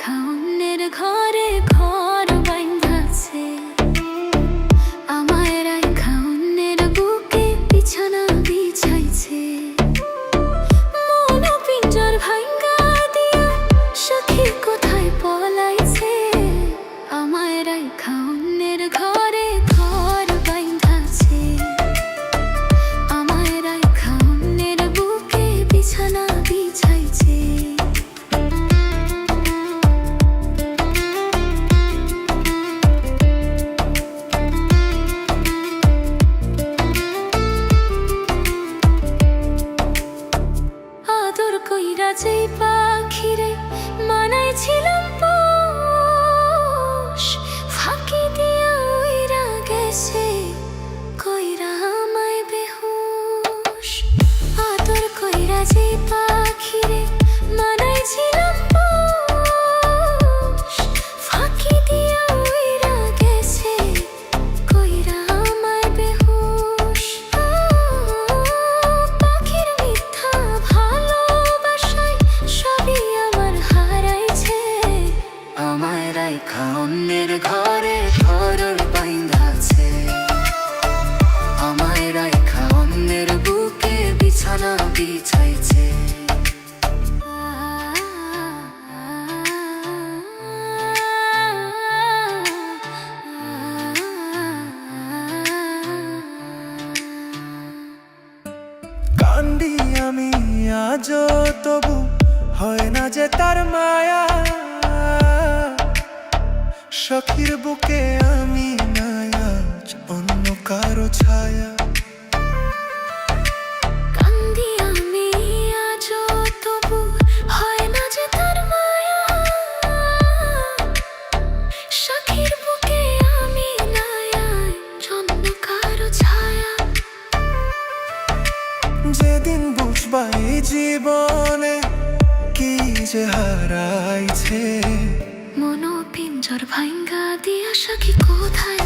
রাইখা অন্যের ঘরে ঘর বাইন্ধাছে, আমায় রাইখা অন্যের বুকে বিছানা বিছাইছে। মন পিঞ্জর ভাঙ্গা দিয়া সখী কোথায় পলাইছে, আমায় রাইখা অন্যের ঘরে ঘর বাইন্ধাছে, আমায় রাইখা অন্যের বুকে বিছানা বিছাইছে। আদর কইরা যেই পাখিরে মানাইছিলাম পোষ, ফাঁকি দিয়া উইরা গেছে কইরা আমায় বেহুশ। আদর কইরা যেই পাখিরে মানাইছিলাম পোষ, ফাঁকি দিয়া উইরা গেছে কইরা আমায় বেহুশ। পাখির মিথ্যা ভালোবাসায় সবই আমার হারাইছে, আমায় রাইখা অন্যের ঘরে ঘর বাইন্ধাছে, আমায় রাইখা অন্যের বুকে বিছানা বিছাইছে। কান্দি আমি আজও, তবু হয় না যে তার মায়া। সখীর বুকে আমি নাই আজ অন্য কারো ছায়া। কান্দি আমি আজও, তবু হয় না যে তার মায়া। সখীর বুকে আমি নাই আজ অন্য কারো ছায়া। যেদিন বুঝবা এই জীবনে কি যে হারাইছে, মন পিঞ্জর ভাঙ্গা দিয়া সখী কোথায়